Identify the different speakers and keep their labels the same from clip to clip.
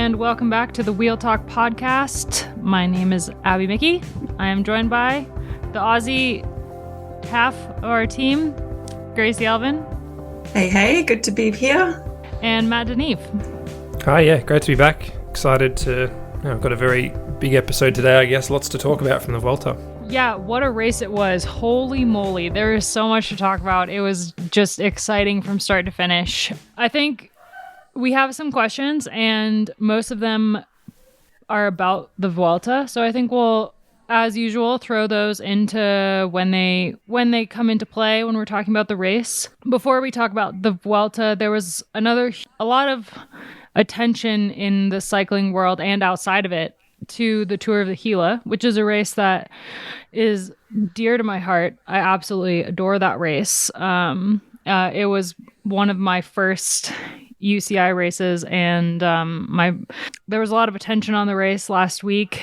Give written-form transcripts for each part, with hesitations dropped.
Speaker 1: and welcome back to the Wheel Talk podcast. My name is Abby Mickey. I am joined by the Aussie half of our team, Gracie Alvin.
Speaker 2: Hey, good to be here.
Speaker 1: And Matt Deneve.
Speaker 3: Hi, yeah, great to be back. Excited to, I've got a very big episode today, I guess, lots to talk about from the Vuelta.
Speaker 1: Yeah, what a race it was. Holy moly. There is so much to talk about. It was just exciting from start to finish. I think we have some questions, and most of them are about the Vuelta. So I think we'll, as usual, throw those into when they come into play when we're talking about the race. Before we talk about the Vuelta, there was a lot of attention in the cycling world and outside of it to the Tour of the Gila, which is a race that is dear to my heart. I absolutely adore that race. It was one of my first UCI races, and there was a lot of attention on the race last week.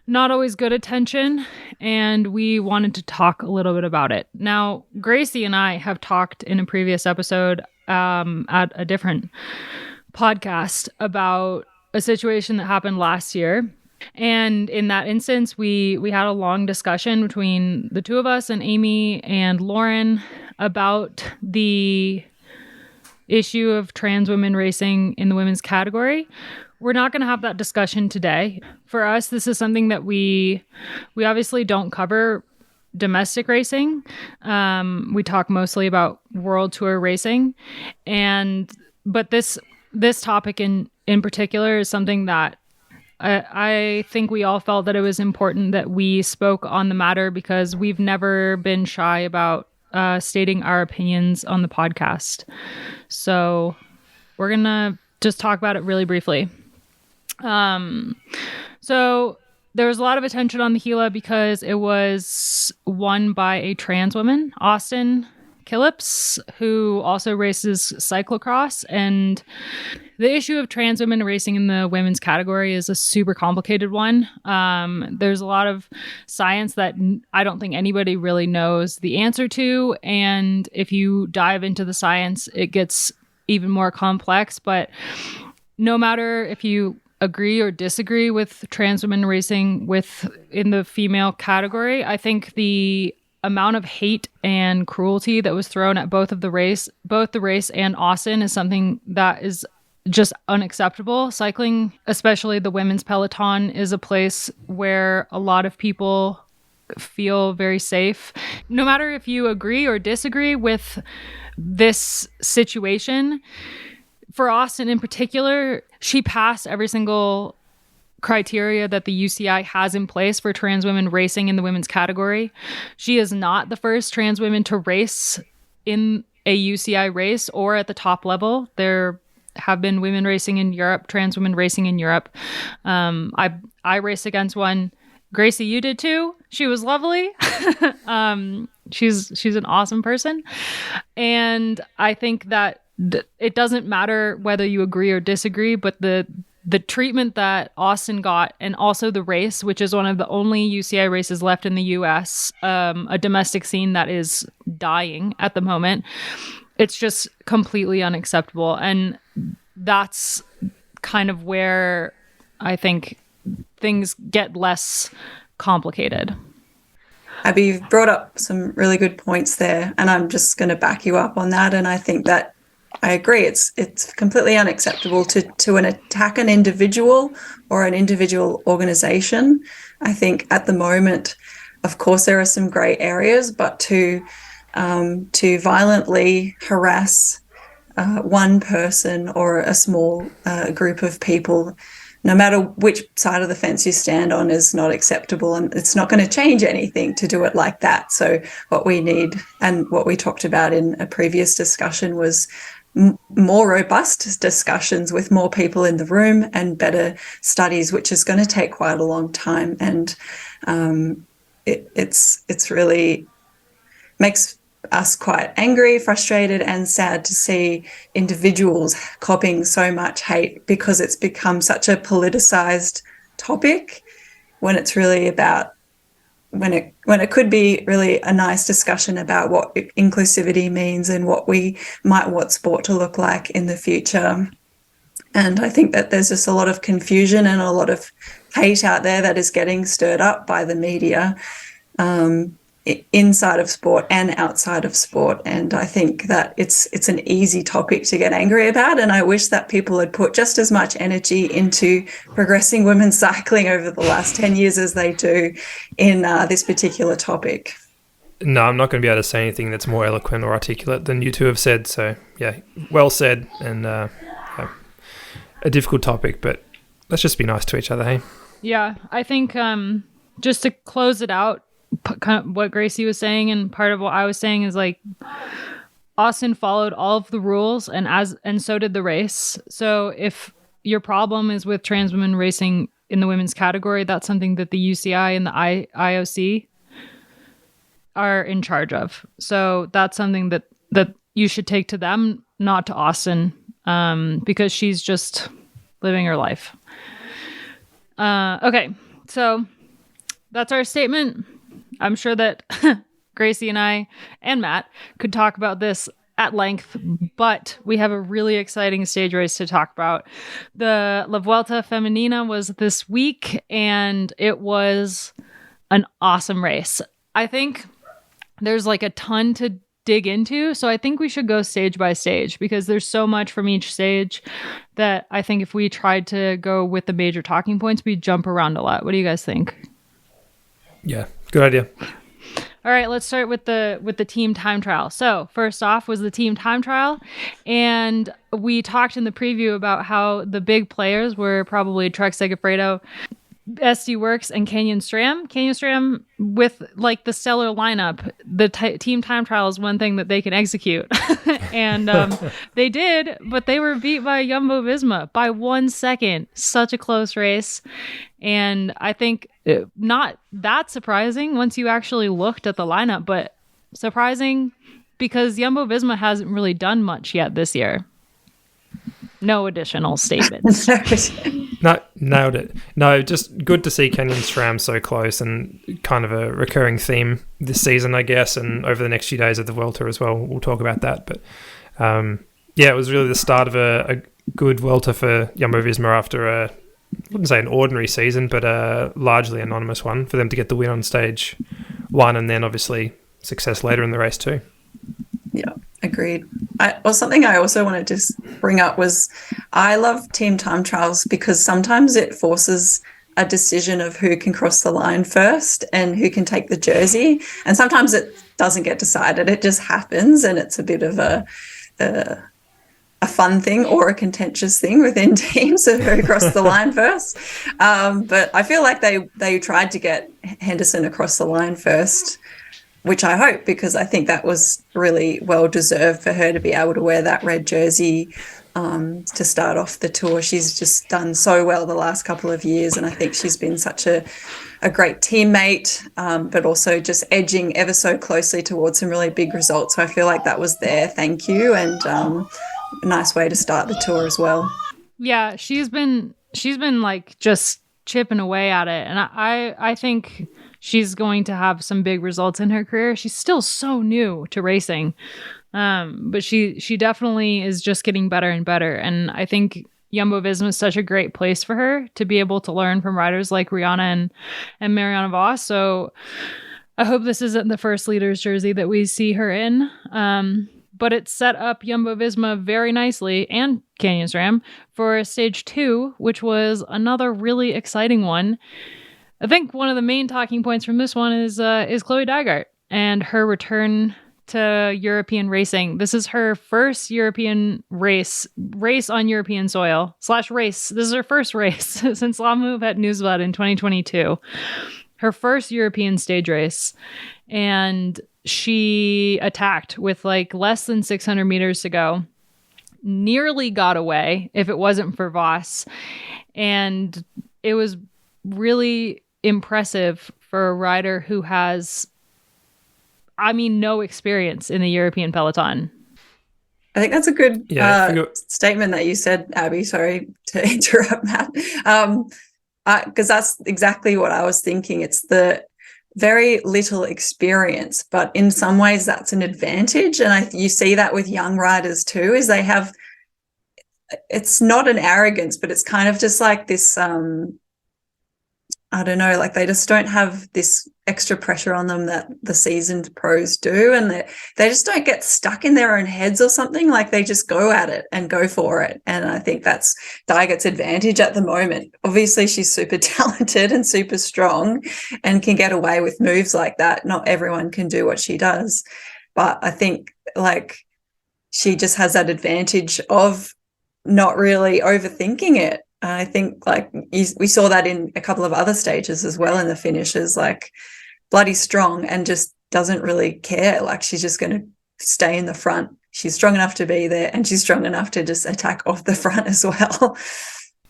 Speaker 1: Not always good attention, and we wanted to talk a little bit about it. Now, Gracie and I have talked in a previous episode at a different podcast about a situation that happened last year. And in that instance, we had a long discussion between the two of us and Amy and Lauren about the issue of trans women racing in the women's category. We're not going to have that discussion today. For us, this is something that we obviously don't cover domestic racing. We talk mostly about world tour racing, but this topic in particular is something that I think we all felt that it was important that we spoke on the matter, because we've never been shy about stating our opinions on the podcast. So we're going to just talk about it really briefly. So there was a lot of attention on the Gila because it was won by a trans woman, Austin Killips, who also races cyclocross. And the issue of trans women racing in the women's category is a super complicated one. There's a lot of science that I don't think anybody really knows the answer to. And if you dive into the science, it gets even more complex. But no matter if you agree or disagree with trans women racing in the female category, I think the amount of hate and cruelty that was thrown at both the race and Austin is something that is just unacceptable. Cycling, especially the women's peloton, is a place where a lot of people feel very safe. No matter if you agree or disagree with this situation, for Austin in particular, she passed every single criteria that the UCI has in place for trans women racing in the women's category. She is not the first trans woman to race in a UCI race or at the top level. There have been women racing in Europe, trans women racing in Europe. I raced against one. Gracie, you did too. She was lovely. She's an awesome person. And I think that it doesn't matter whether you agree or disagree, but the treatment that Austin got, and also the race, which is one of the only UCI races left in the US, a domestic scene that is dying at the moment, it's just completely unacceptable. And that's kind of where I think things get less complicated.
Speaker 2: Abby, you've brought up some really good points there, and I'm just going to back you up on that. And I think that I agree. It's completely unacceptable to attack an individual or an individual organization. I think at the moment, of course, there are some gray areas, but to violently harass one person or a small group of people, no matter which side of the fence you stand on, is not acceptable, and it's not going to change anything to do it like that. So what we need, and what we talked about in a previous discussion, was more robust discussions with more people in the room and better studies, which is going to take quite a long time. And it's really makes us quite angry, frustrated, and sad to see individuals copying so much hate, because it's become such a politicized topic when it's really about when it could be really a nice discussion about what inclusivity means and what we might want sport to look like in the future. And I think that there's just a lot of confusion and a lot of hate out there that is getting stirred up by the media, inside of sport and outside of sport. And I think that it's an easy topic to get angry about. And I wish that people had put just as much energy into progressing women's cycling over the last 10 years as they do in this particular topic.
Speaker 3: No, I'm not going to be able to say anything that's more eloquent or articulate than you two have said. So, yeah, well said, and a difficult topic, but let's just be nice to each other, hey?
Speaker 1: Yeah, I think just to close it out, kind of what Gracie was saying and part of what I was saying is like Austin followed all of the rules and so did the race. So if your problem is with trans women racing in the women's category, that's something that the UCI and the IOC are in charge of. So that's something that you should take to them, not to Austin, because she's just living her life. Okay, so that's our statement. I'm sure that Gracie and I and Matt could talk about this at length, but we have a really exciting stage race to talk about. The La Vuelta Femenina was this week, and it was an awesome race. I think there's like a ton to dig into, so I think we should go stage by stage because there's so much from each stage that I think if we tried to go with the major talking points, we'd jump around a lot. What do you guys think?
Speaker 3: Yeah, good idea.
Speaker 1: All right, let's start with the team time trial. So first off was the team time trial, and we talked in the preview about how the big players were probably Trek Segafredo, SD Works, and Canyon SRAM. Canyon SRAM with like the stellar lineup, the team time trial is one thing that they can execute. And they did, but they were beat by Jumbo Visma by 1 second. Such a close race. And I think not that surprising once you actually looked at the lineup, but surprising because Jumbo Visma hasn't really done much yet this year. No additional statements.
Speaker 3: No, nailed it. No, just good to see Canyon SRAM so close and kind of a recurring theme this season, I guess, and over the next few days of the Vuelta as well. We'll talk about that. But yeah, it was really the start of a good Vuelta for Jumbo-Visma after I wouldn't say an ordinary season, but a largely anonymous one for them to get the win on stage one and then obviously success later in the race too.
Speaker 2: Yeah, agreed. Something I also wanted to bring up was I love team time trials because sometimes it forces a decision of who can cross the line first and who can take the jersey. And sometimes it doesn't get decided. It just happens, and it's a bit of a fun thing or a contentious thing within teams of who crossed the line first. But I feel like they tried to get Henderson across the line first, which I hope, because I think that was really well deserved for her to be able to wear that red jersey to start off the tour. She's just done so well the last couple of years, and I think she's been such a great teammate, but also just edging ever so closely towards some really big results. So I feel like that was their thank you, and a nice way to start the tour as well.
Speaker 1: Yeah, she's been like just chipping away at it, and I think she's going to have some big results in her career. She's still so new to racing, but she definitely is just getting better and better. And I think Jumbo-Visma is such a great place for her to be able to learn from riders like Rihanna and Marianne Vos. So I hope this isn't the first leader's jersey that we see her in. But it set up Jumbo-Visma very nicely, and Canyon SRAM, for stage 2, which was another really exciting one. I think one of the main talking points from this one is Chloe Dygert and her return to European racing. This is her first European race on European soil / race. This is her first race since La Move at Nieuwsblad in 2022. Her first European stage race. And she attacked with like less than 600 meters to go. Nearly got away if it wasn't for Vos. And it was really impressive for a rider who has, no experience in the European peloton.
Speaker 2: I think that's a good statement that you said, Abby. Sorry to interrupt, Matt. Because that's exactly what I was thinking. It's the very little experience, but in some ways that's an advantage. And you see that with young riders too, is they have it's not an arrogance, but it's kind of just like this, I don't know, like they just don't have this extra pressure on them that the seasoned pros do. And they just don't get stuck in their own heads or something. Like they just go at it and go for it. And I think that's Daiget's advantage at the moment. Obviously, she's super talented and super strong and can get away with moves like that. Not everyone can do what she does. But I think like she just has that advantage of not really overthinking it. I think like we saw that in a couple of other stages as well in the finishes, like bloody strong and just doesn't really care. Like she's just going to stay in the front. She's strong enough to be there and she's strong enough to just attack off the front as well.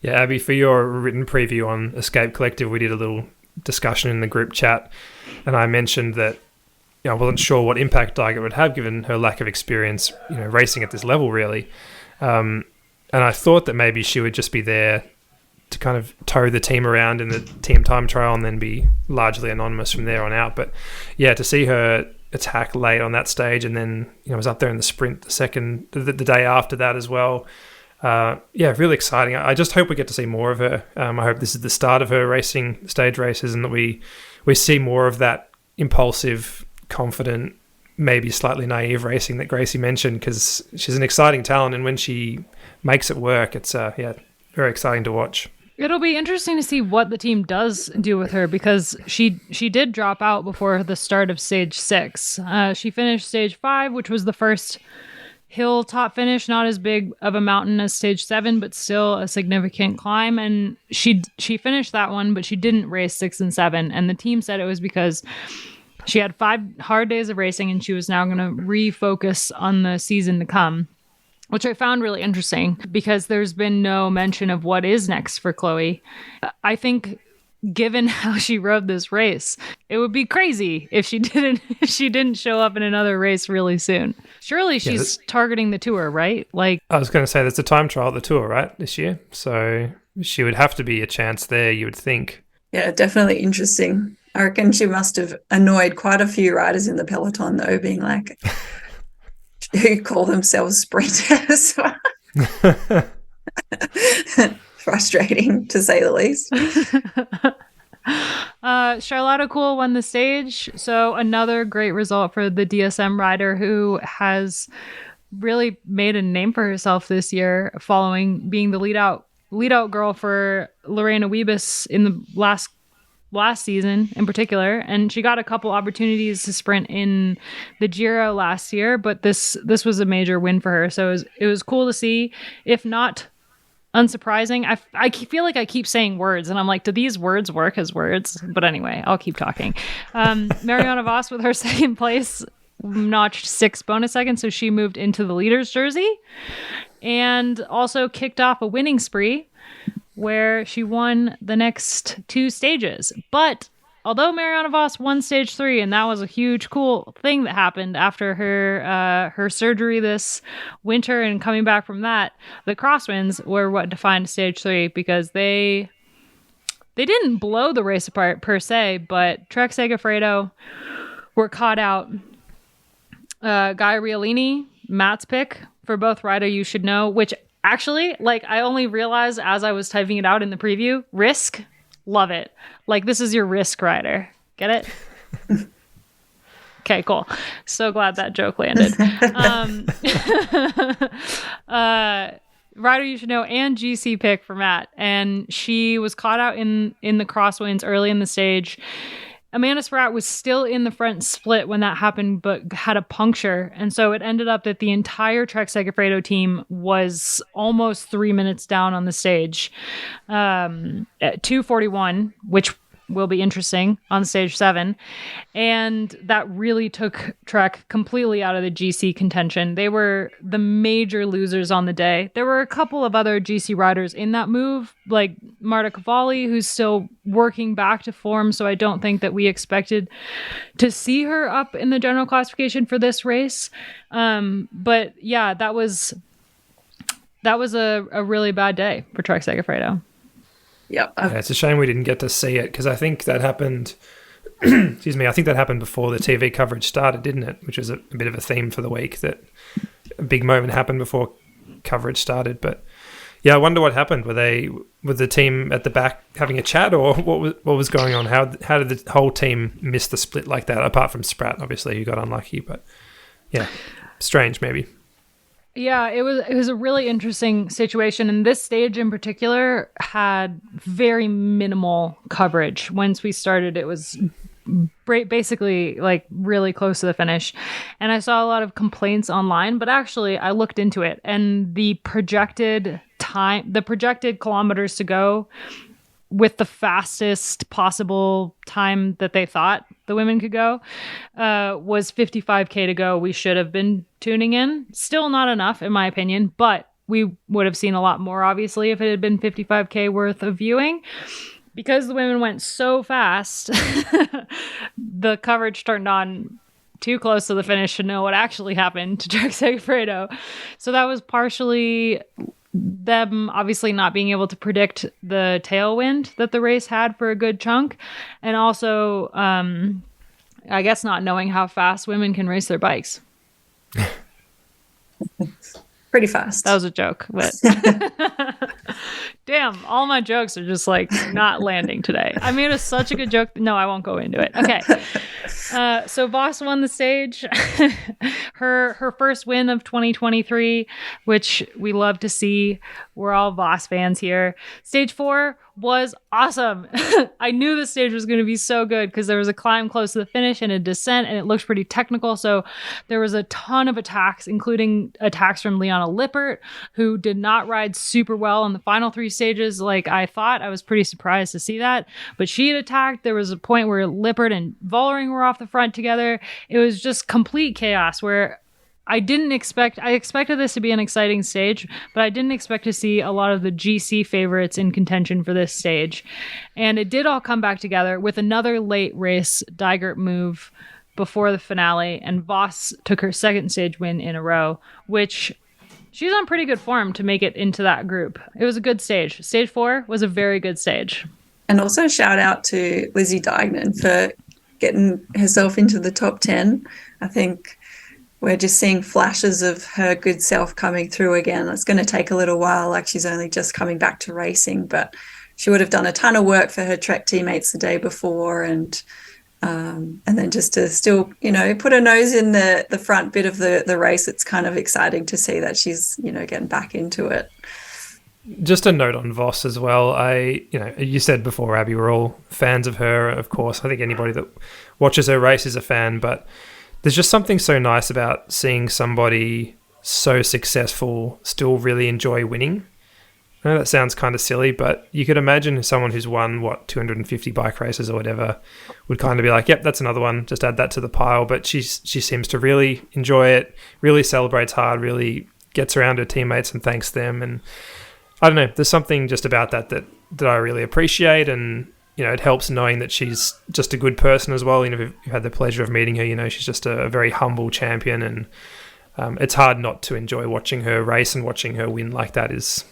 Speaker 3: Yeah, Abby, for your written preview on Escape Collective, we did a little discussion in the group chat and I mentioned that I wasn't sure what impact Daiget would have given her lack of experience, racing at this level really. And I thought that maybe she would just be there to kind of tow the team around in the team time trial and then be largely anonymous from there on out. But yeah, to see her attack late on that stage and then, was up there in the sprint the day after that as well. Really exciting. I just hope we get to see more of her. I hope this is the start of her racing stage races and that we see more of that impulsive, confident, maybe slightly naive racing that Gracie mentioned, because she's an exciting talent and when she makes it work, it's very exciting to watch.
Speaker 1: It'll be interesting to see what the team does do with her because she did drop out before the start of stage 6. She finished stage 5, which was the first hill top finish, not as big of a mountain as stage 7, but still a significant climb. And she finished that one, but she didn't race 6 and 7. And the team said it was because she had 5 hard days of racing and she was now going to refocus on the season to come, which I found really interesting because there's been no mention of what is next for Chloe. I think given how she rode this race, it would be crazy if she didn't show up in another race really soon. Surely she's targeting the tour, right? Like
Speaker 3: I was going to say there's a time trial at the tour, right, this year? So she would have to be a chance there, you would think.
Speaker 2: Yeah, definitely interesting. I reckon she must have annoyed quite a few riders in the peloton, though, being like, who call themselves sprinters. Frustrating, to say the least.
Speaker 1: Charlotta Cool won the stage, so another great result for the DSM rider who has really made a name for herself this year, following being the lead out girl for Lorena Wiebes in the last season in particular, and she got a couple opportunities to sprint in the Giro last year, but this was a major win for her, so it was cool to see. If not unsurprising, I feel like I keep saying words and I'm like, do these words work as words? But anyway, I'll keep talking. Mariana Vos with her second place notched 6 bonus seconds, so she moved into the leader's jersey and also kicked off a winning spree where she won the next 2 stages. But although Mariana Vos won stage 3, and that was a huge cool thing that happened after her surgery this winter and coming back from that, the crosswinds were what defined stage 3 because they didn't blow the race apart per se, but Trek Segafredo were caught out. Guy Riolini, Matt's pick for both rider you should know, which actually, like, I only realized as I was typing it out in the preview, Risk, love it. Like, this is your Risk rider. Get it? Okay, cool. So glad that joke landed. Rider you should know and GC pick for Matt. And she was caught out in the crosswinds early in the stage. Amanda Spratt was still in the front split when that happened, but had a puncture. And so it ended up that the entire Trek Segafredo team was almost 3 minutes down on the stage at 2:41, which will be interesting on stage 7. And that really took Trek completely out of the GC contention. They were the major losers on the day. There were a couple of other GC riders in that move, like Marta Cavalli, who's still working back to form. So I don't think that we expected to see her up in the general classification for this race. But yeah, that was a really bad day for Trek Segafredo.
Speaker 2: Yep.
Speaker 3: Yeah, it's a shame we didn't get to see it because I think that happened. Excuse me. I think that happened before the TV coverage started, didn't it? Which was a bit of a theme for the week, that a big moment happened before coverage started. But Yeah, I wonder what happened. Were they with the team at the back having a chat, or what was going on? How did the whole team miss the split like that? Apart from Spratt, obviously, who got unlucky, but yeah, strange maybe.
Speaker 1: Yeah, it was a really interesting situation, and this stage in particular had very minimal coverage. Once we started, it was basically like really close to the finish, and I saw a lot of complaints online, but actually I looked into it, and the projected kilometers to go with the fastest possible time that they thought the women could go was 55K to go. We should have been tuning in. Still not enough, in my opinion, but we would have seen a lot more, obviously, if it had been 55K worth of viewing. Because the women went so fast, the coverage turned on too close to the finish to know what actually happened to Trek Segafredo. So that was partially them obviously not being able to predict the tailwind that the race had for a good chunk, and also I guess not knowing how fast women can race their bikes.
Speaker 2: Pretty fast.
Speaker 1: That was a joke, but damn, all my jokes are just like not landing today. I made such a good joke. No, I won't go into it. Okay. So Voss won the stage, her first win of 2023, which we love to see. We're all Voss fans here. Stage 4 was awesome. I knew the stage was going to be so good because there was a climb close to the finish and a descent, and it looked pretty technical. So there was a ton of attacks, including attacks from Liana Lippert, who did not ride super well in the final 3 stages like I thought. I was pretty surprised to see that, but she had attacked. There was a point where Lippert and Vollering were off the front together. It was just complete chaos where I expected this to be an exciting stage, but I didn't expect to see a lot of the GC favorites in contention for this stage. And it did all come back together with another late race Dygert move before the finale, and Voss took her second stage win in a row, which she's on pretty good form to make it into that group. It was a good stage. Stage 4 was a very good stage.
Speaker 2: And also shout out to Lizzie Deignan for getting herself into the top 10. I think we're just seeing flashes of her good self coming through again. It's going to take a little while, like she's only just coming back to racing, but she would have done a ton of work for her Trek teammates the day before, and then just to still, put her nose in the front bit of the race. It's kind of exciting to see that she's, getting back into it.
Speaker 3: Just a note on Voss as well. You said before, Abby, we're all fans of her, of course. I think anybody that watches her race is a fan, but there's just something so nice about seeing somebody so successful still really enjoy winning. I know that sounds kind of silly, but you could imagine someone who's won, 250 bike races or whatever, would kind of be like, yep, that's another one, just add that to the pile. But she seems to really enjoy it, really celebrates hard, really gets around her teammates and thanks them. And I don't know, there's something just about that I really appreciate, and it helps knowing that she's just a good person as well. If you've had the pleasure of meeting her, she's just a very humble champion, and it's hard not to enjoy watching her race, and watching her win like that is,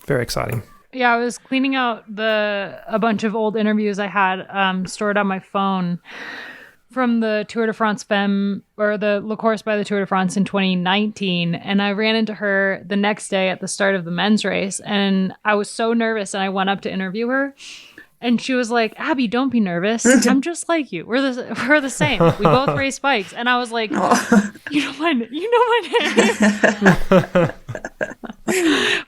Speaker 3: very exciting.
Speaker 1: Yeah, I was cleaning out a bunch of old interviews I had stored on my phone from the Tour de France Femme, or the Le Course by the Tour de France in 2019, and I ran into her the next day at the start of the men's race, and I was so nervous, and I went up to interview her. And she was like, Abby, don't be nervous. I'm just like you. We're the same. We both race bikes. And I was like, you know my name.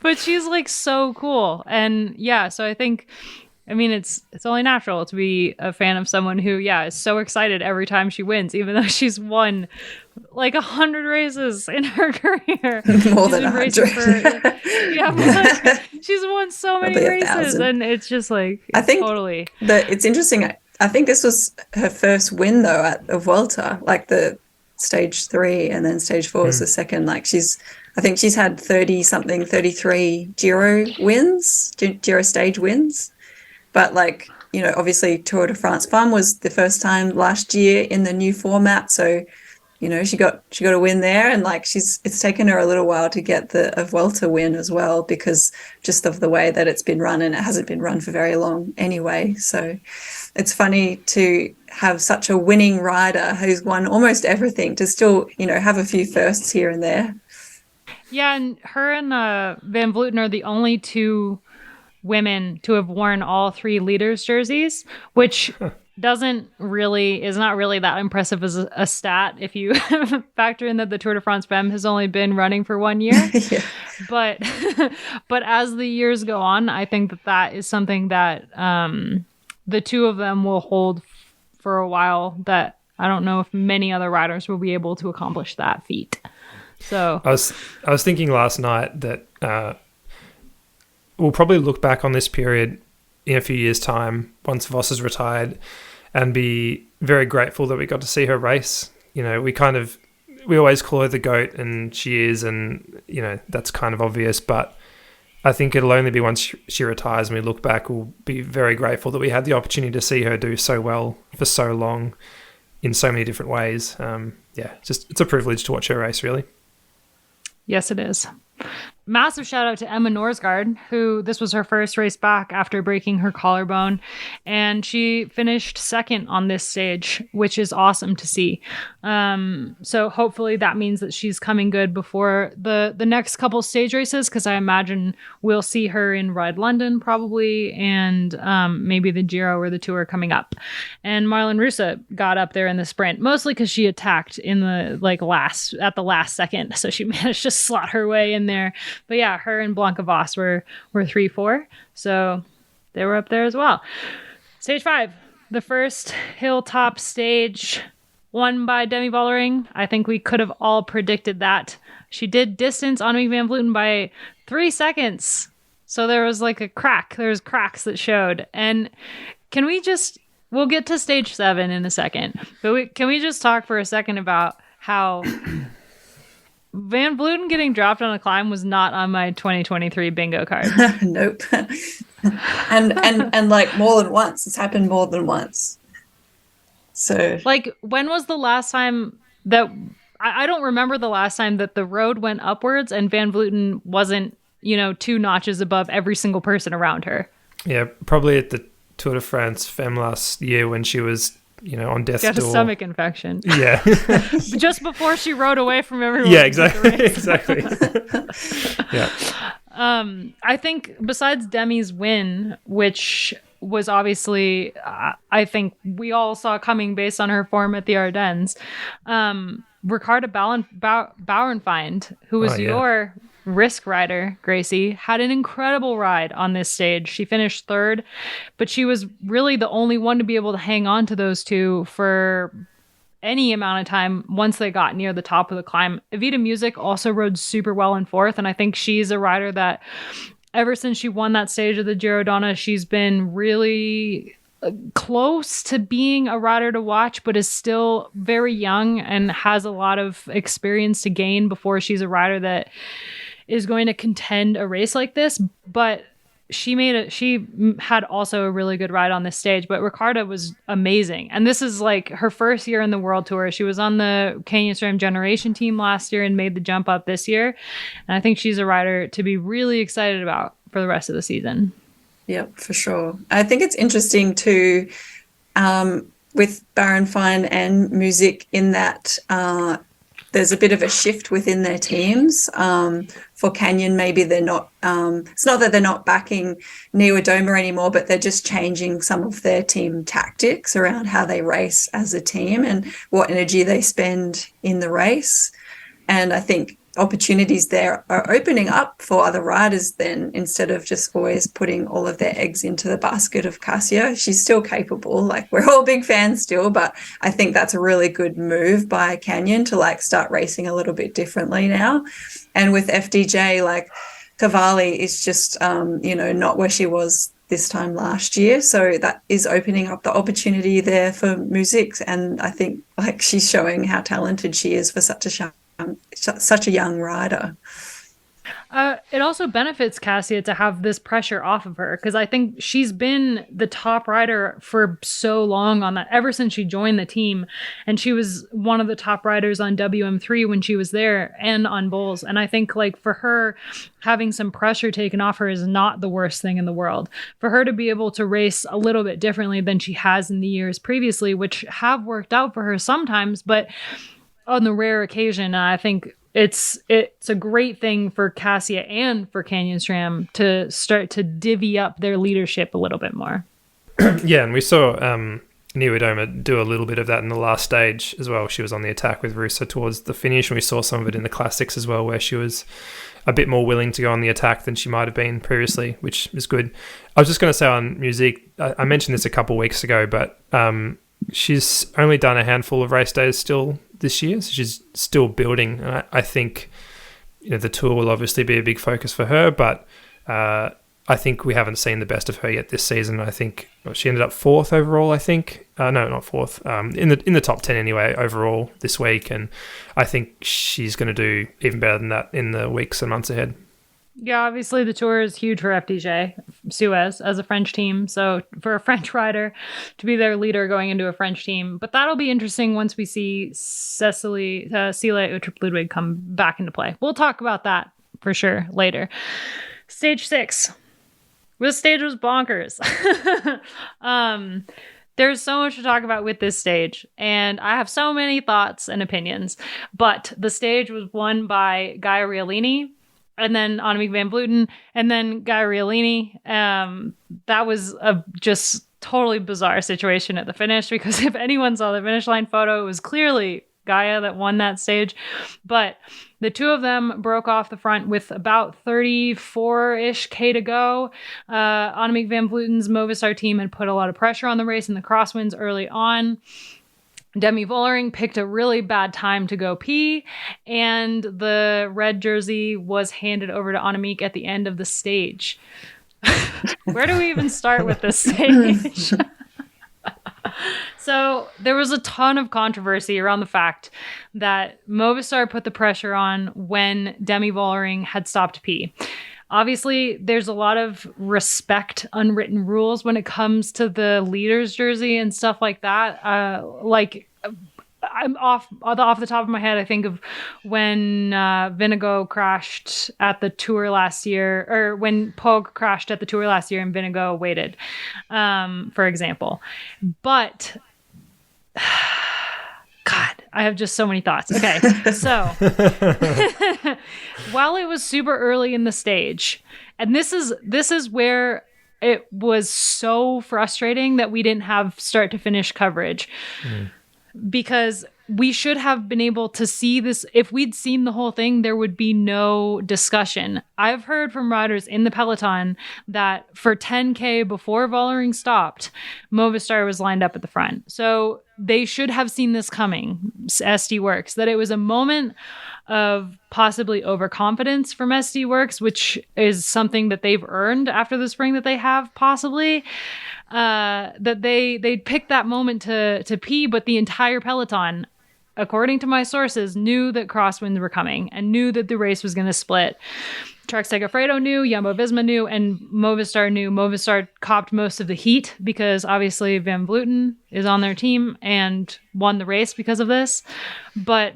Speaker 1: But she's like so cool. And yeah, so I think, it's only natural to be a fan of someone who, is so excited every time she wins, even though she's won like 100 races in her career.
Speaker 2: More than 100.
Speaker 1: She's won so many races, 1,000. And it's just like,
Speaker 2: I think
Speaker 1: totally.
Speaker 2: It's interesting. I think this was her first win though at the Vuelta, like the stage 3, and then stage 4 was the second. Like I think she's had 33 Giro stage wins. But obviously Tour de France Femme was the first time last year in the new format. So, she got a win there, and it's taken her a little while to get a Vuelta win as well, because just of the way that it's been run, and it hasn't been run for very long anyway. So it's funny to have such a winning rider who's won almost everything to still, have a few firsts here and there.
Speaker 1: Yeah, and her and Van Vleuten are the only two women to have worn all three leaders jerseys, which is not really that impressive as a stat if you factor in that the Tour de France Femme has only been running for 1 year.
Speaker 2: Yeah.
Speaker 1: But but as the years go on, I think that is something that the two of them will hold for a while, that I don't know if many other riders will be able to accomplish that feat. So
Speaker 3: I was thinking last night that we'll probably look back on this period in a few years' time, once Voss is retired, and be very grateful that we got to see her race. You know, we always call her the GOAT, and she is, and, you know, that's kind of obvious, but I think it'll only be once she retires and we look back, we'll be very grateful that we had the opportunity to see her do so well for so long in so many different ways. It's a privilege to watch her race, really.
Speaker 1: yes, it is. Massive shout out to Emma Norsgaard, who this was her first race back after breaking her collarbone, and she finished second on this stage, which is awesome to see. So hopefully that means that she's coming good before the next couple stage races, because I imagine we'll see her in Ride London probably, and maybe the Giro or the Tour coming up. And Marlon Russa got up there in the sprint, mostly because she attacked in the at the last second, so she managed to slot her way in there. But yeah, her and Blanca Voss were 3-4, so they were up there as well. Stage 5, the first hilltop stage, won by Demi Vollering. I think we could have all predicted that. She did distance Annemiek van Vleuten by 3 seconds, so there was like a crack. There's cracks that showed. And we'll get to stage 7 in a second, but can we just talk for a second about how Van Vleuten getting dropped on a climb was not on my 2023 bingo card.
Speaker 2: Nope. and like more than once. It's happened more than once. So
Speaker 1: like, when was the last time that I don't remember the last time that the road went upwards and Van Vleuten wasn't, 2 notches above every single person around her?
Speaker 3: Yeah, probably at the Tour de France Femme last year when she was, on death's door.
Speaker 1: Got a stomach infection.
Speaker 3: Yeah.
Speaker 1: Just before she rode away from everyone.
Speaker 3: Yeah, exactly. Exactly. Yeah.
Speaker 1: I think besides Demi's win, which was obviously, I think we all saw coming based on her form at the Ardennes, Ricarda Bauernfeind, who was your risk rider, Gracie, had an incredible ride on this stage. She finished 3rd, but she was really the only one to be able to hang on to those two for any amount of time once they got near the top of the climb. Evita Music also rode super well in 4th, and I think she's a rider that ever since she won that stage of the Giro Donna, she's been really close to being a rider to watch, but is still very young and has a lot of experience to gain before she's a rider that is going to contend a race like this. But she had also a really good ride on this stage, but Ricarda was amazing. And this is like her first year in the World Tour. She was on the Canyon SRAM Generation team last year and made the jump up this year. And I think she's a rider to be really excited about for the rest of the season.
Speaker 2: Yep, for sure. I think it's interesting too, with Bauernfeind and Music, in that there's a bit of a shift within their teams. For Canyon, maybe they're not, it's not that they're not backing Niewiadoma anymore, but they're just changing some of their team tactics around how they race as a team and what energy they spend in the race. And I think opportunities there are opening up for other riders then, instead of just always putting all of their eggs into the basket of Cassia. She's still capable, like we're all big fans still, but I think that's a really good move by Canyon to like start racing a little bit differently now. And with FDJ, like Cavalli is just, not where she was this time last year. So that is opening up the opportunity there for Music. And I think like she's showing how talented she is for such a young rider.
Speaker 1: It also benefits Cassia to have this pressure off of her, because I think she's been the top rider for so long on that, ever since she joined the team. And she was one of the top riders on WM3 when she was there and on Bulls. And I think like for her, having some pressure taken off her is not the worst thing in the world. For her to be able to race a little bit differently than she has in the years previously, which have worked out for her sometimes, but on the rare occasion, I think it's a great thing for Cassia and for Canyon SRAM to start to divvy up their leadership a little bit more.
Speaker 3: Yeah, and we saw Niwadoma do a little bit of that in the last stage as well. She was on the attack with Russo towards the finish, and we saw some of it in the classics as well, where she was a bit more willing to go on the attack than she might have been previously, which is good. I was just going to say on Musique, I mentioned this a couple of weeks ago, but she's only done a handful of race days still this year, so she's still building. And I think the Tour will obviously be a big focus for her, but I think we haven't seen the best of her yet this season. I think she ended up 4th overall, I think. No, not 4th. In the top 10 anyway, overall this week. And I think she's going to do even better than that in the weeks and months ahead.
Speaker 1: Yeah, obviously the Tour is huge for FDJ, Suez, as a French team. So for a French rider to be their leader going into a French team. But that'll be interesting once we see Cecilie Uttrup-Ludwig come back into play. We'll talk about that for sure later. Stage 6. This stage was bonkers. There's so much to talk about with this stage, and I have so many thoughts and opinions. But the stage was won by Gaia Riolini, and then Annemiek van Vleuten, and then Gaia Riolini. That was a just totally bizarre situation at the finish, because if anyone saw the finish line photo, it was clearly Gaia that won that stage. But the two of them broke off the front with about 34-ish K to go. Annemiek van Vleuten's Movistar team had put a lot of pressure on the race in the crosswinds early on. Demi Vollering picked a really bad time to go pee, and the red jersey was handed over to Annemiek at the end of the stage. Where do we even start with this stage? So there was a ton of controversy around the fact that Movistar put the pressure on when Demi Vollering had stopped pee. Obviously, there's a lot of respect unwritten rules when it comes to the leader's jersey and stuff like that. I'm off the top of my head. I think of when Vinigo crashed at the Tour last year, or when Pog crashed at the Tour last year and Vinigo waited, for example. But God, I have just so many thoughts. Okay, so while it was super early in the stage, and this is where it was so frustrating that we didn't have start to finish coverage. Because we should have been able to see this. If we'd seen the whole thing, there would be no discussion. I've heard from riders in the peloton that for 10K before Vollering stopped, Movistar was lined up at the front. So they should have seen this coming, SD Works, that it was a moment of possibly overconfidence from SD Works, which is something that they've earned after the spring that they have, possibly. That they picked that moment to pee, but the entire peloton, according to my sources, knew that crosswinds were coming and knew that the race was going to split. Trek Segafredo knew, Jumbo-Visma knew, and Movistar knew. Movistar copped most of the heat because obviously Van Vleuten is on their team and won the race because of this. But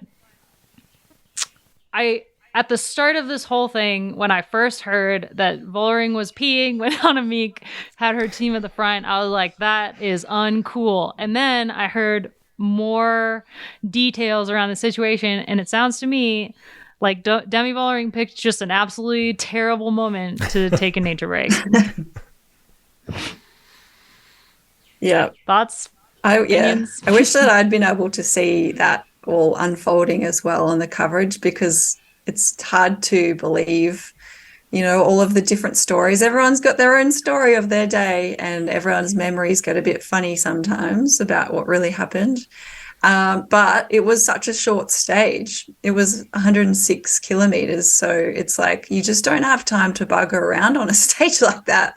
Speaker 1: at the start of this whole thing, when I first heard that Vollering was peeing when Annemiek had her team at the front, I was like, that is uncool. And then I heard more details around the situation, and it sounds to me like Demi Vollering picked just an absolutely terrible moment to take a nature break.
Speaker 2: Yeah.
Speaker 1: Thoughts?
Speaker 2: Opinions? I wish that I'd been able to see that all unfolding as well on the coverage, because it's hard to believe, all of the different stories. Everyone's got their own story of their day, and everyone's memories get a bit funny sometimes about what really happened. But it was such a short stage. It was 106 kilometers. So it's like, you just don't have time to bugger around on a stage like that.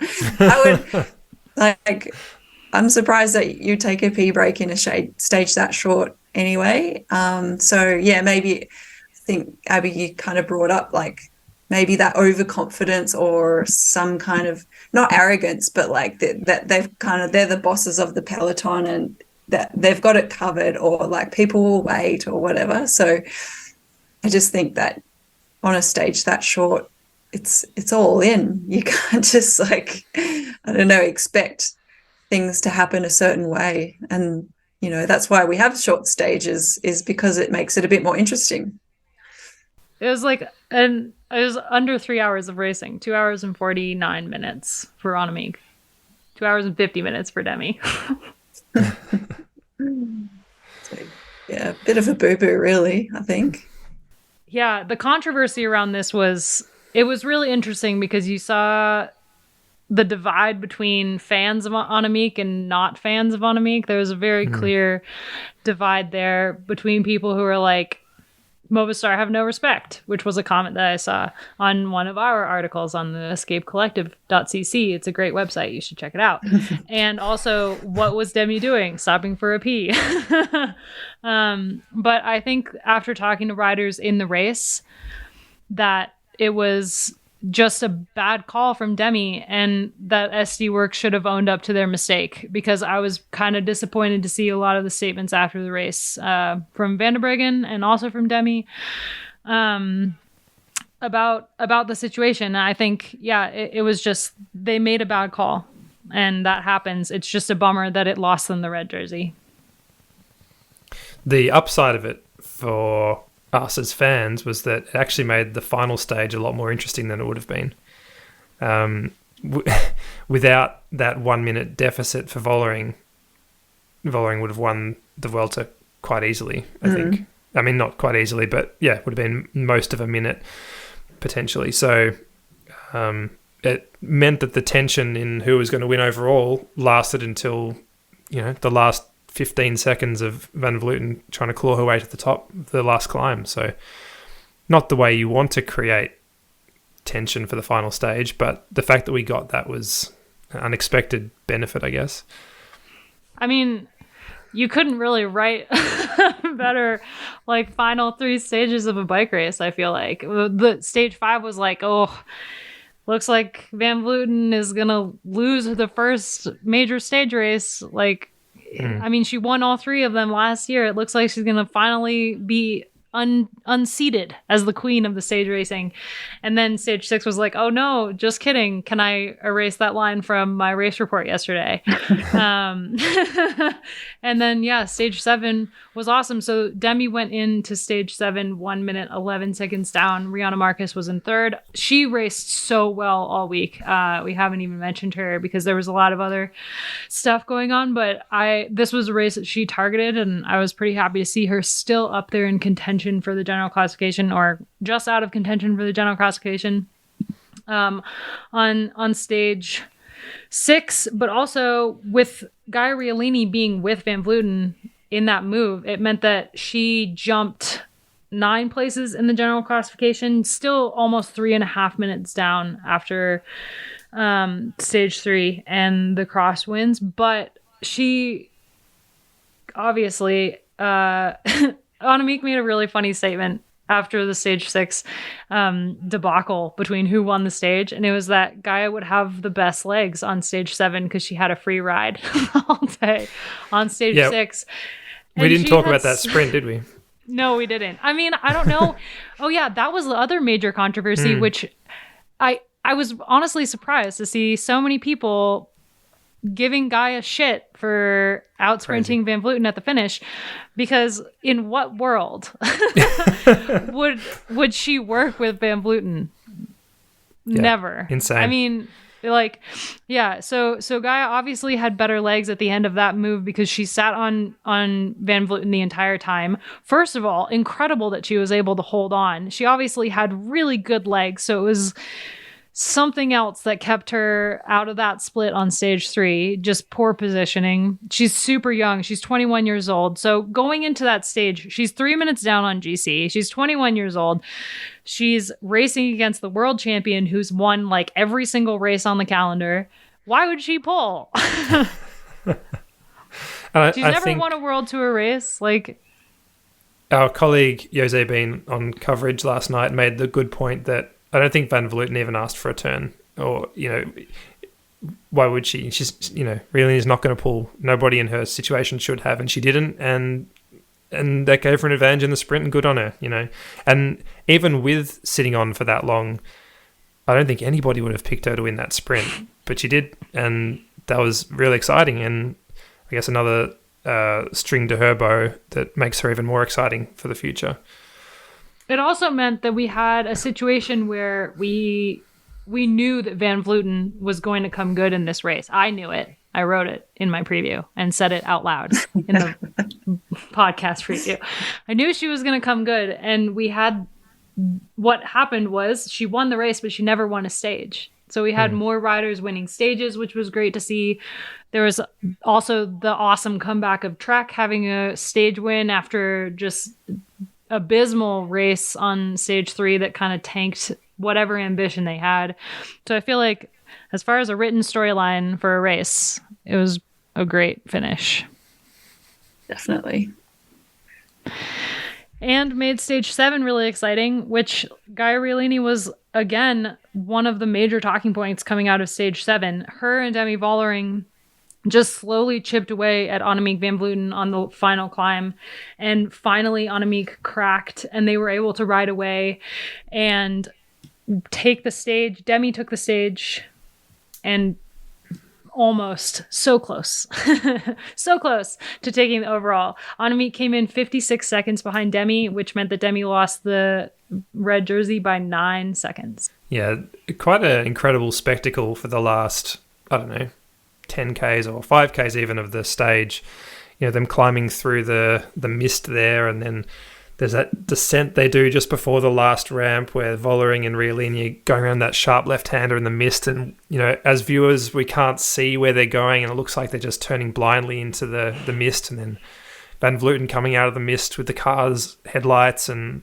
Speaker 2: I'm surprised that you take a pee break in a stage that short anyway. Maybe I think, Abby, you kind of brought up maybe that overconfidence or some kind of, not arrogance, but that they're the bosses of the peloton and that they've got it covered, or people will wait or whatever. So I just think that on a stage that short, it's all in. You can't just expect things to happen a certain way. And, that's why we have short stages, is because it makes it a bit more interesting.
Speaker 1: It was like, and it was under 3 hours of racing. 2 hours and 49 minutes for Annemiek. 2 hours and 50 minutes for Demi.
Speaker 2: So, yeah, a bit of a boo-boo, really, I think.
Speaker 1: Yeah, the controversy around this it was really interesting because you saw the divide between fans of Annemiek and not fans of Annemiek. There was a very clear divide there between people who are like, Movistar have no respect, which was a comment that I saw on one of our articles on the escapecollective.cc. It's a great website. You should check it out. And also, what was Demi doing? Stopping for a pee. But I think after talking to riders in the race, that it was just a bad call from Demi, and that SD Works should have owned up to their mistake, because I was kind of disappointed to see a lot of the statements after the race from Van der Breggen and also from Demi about the situation. I think, yeah, it was just, they made a bad call, and that happens. It's just a bummer that it lost them the red jersey.
Speaker 3: The upside of it for us as fans was that it actually made the final stage a lot more interesting than it would have been. Without that 1 minute deficit for Vollering would have won the Vuelta quite easily, I think. I mean, not quite easily, but yeah, it would have been most of a minute potentially. So it meant that the tension in who was going to win overall lasted until, the last 15 seconds of Van Vleuten trying to claw her way to the top of the last climb. So not the way you want to create tension for the final stage, but the fact that we got that was an unexpected benefit, I guess.
Speaker 1: I mean, you couldn't really write better, like, final 3 stages of a bike race, I feel like. The stage 5 was like, looks like Van Vleuten is going to lose the first major stage race. Like, I mean, she won all 3 of them last year. It looks like she's going to finally be unseated as the queen of the stage racing. And then stage 6 was like, oh no, just kidding. Can I erase that line from my race report yesterday? And then, yeah, stage 7 was awesome. So Demi went into stage 7, 1 minute, 11 seconds down. Rihanna Marcus was in 3rd. She raced so well all week. We haven't even mentioned her because there was a lot of other stuff going on, but this was a race that she targeted, and I was pretty happy to see her still up there in contention for the general classification, or just out of contention for the general classification on stage 6. But also with Gaia Riolini being with Van Vleuten in that move, it meant that she jumped 9 places in the general classification, still almost 3.5 minutes down after stage 3 and the cross wins. But she obviously Annemiek made a really funny statement after the stage 6 debacle between who won the stage, and it was that Gaia would have the best legs on stage 7 because she had a free ride all day on stage 6.
Speaker 3: We didn't talk about that sprint, did we?
Speaker 1: No, we didn't. I mean, I don't know. Oh yeah, that was the other major controversy, which I was honestly surprised to see so many people giving Gaia shit for out sprinting Van Vleuten at the finish, because in what world would she work with Van Vleuten?
Speaker 3: Yeah,
Speaker 1: never.
Speaker 3: Insane.
Speaker 1: I mean, like, yeah. So Gaia obviously had better legs at the end of that move because she sat on Van Vleuten the entire time. First of all, incredible that she was able to hold on. She obviously had really good legs, so it was something else that kept her out of that split on stage 3. Just poor positioning. She's super young. She's 21 years old. So going into that stage, she's 3 minutes down on GC. She's 21 years old. She's racing against the world champion who's won like every single race on the calendar. Why would she pull? She's never won a world tour race. Like,
Speaker 3: our colleague Jose Bean on coverage last night made the good point that I don't think Van Vleuten even asked for a turn, or, why would she? She's, really is not going to pull. Nobody in her situation should have, and she didn't, and that gave her an advantage in the sprint, and good on her, And even with sitting on for that long, I don't think anybody would have picked her to win that sprint, but she did, and that was really exciting, and I guess another string to her bow that makes her even more exciting for the future.
Speaker 1: It also meant that we had a situation where we knew that Van Vleuten was going to come good in this race. I knew it. I wrote it in my preview and said it out loud in the podcast preview. I knew she was going to come good. And what happened was she won the race, but she never won a stage. So we had more riders winning stages, which was great to see. There was also the awesome comeback of Trek having a stage win after just abysmal race on stage 3 that kind of tanked whatever ambition they had. So I feel like as far as a written storyline for a race, it was a great finish.
Speaker 2: Definitely.
Speaker 1: And made stage 7 really exciting, which Gaia Riolini was, again, one of the major talking points coming out of stage 7. Her and Demi Vollering just slowly chipped away at Annemiek van Vleuten on the final climb. And finally, Annemiek cracked, and they were able to ride away and take the stage. Demi took the stage, and almost so close so close to taking the overall. Annemiek came in 56 seconds behind Demi, which meant that Demi lost the red jersey by 9 seconds.
Speaker 3: Yeah, quite an incredible spectacle for the last, I don't know, 10Ks or 5Ks even of the stage. You know, them climbing through the mist there, and then there's that descent they do just before the last ramp where Vollering and Riolini are going around that sharp left-hander in the mist, and, you know, as viewers, we can't see where they're going, and it looks like they're just turning blindly into the mist, and then Van Vleuten coming out of the mist with the car's headlights and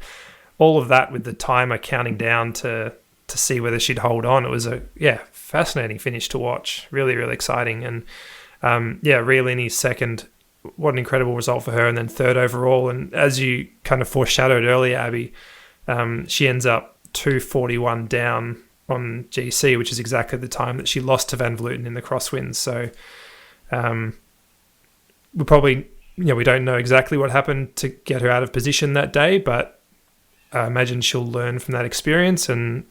Speaker 3: all of that with the timer counting down to see whether she'd hold on. It was a fascinating finish to watch. Really, really exciting. And Riolini's second, what an incredible result for her, and then third overall. And as you kind of foreshadowed earlier, Abby, she ends up 2:41 down on GC, which is exactly the time that she lost to Van Vleuten in the crosswinds. So we probably, we don't know exactly what happened to get her out of position that day, but I imagine she'll learn from that experience. And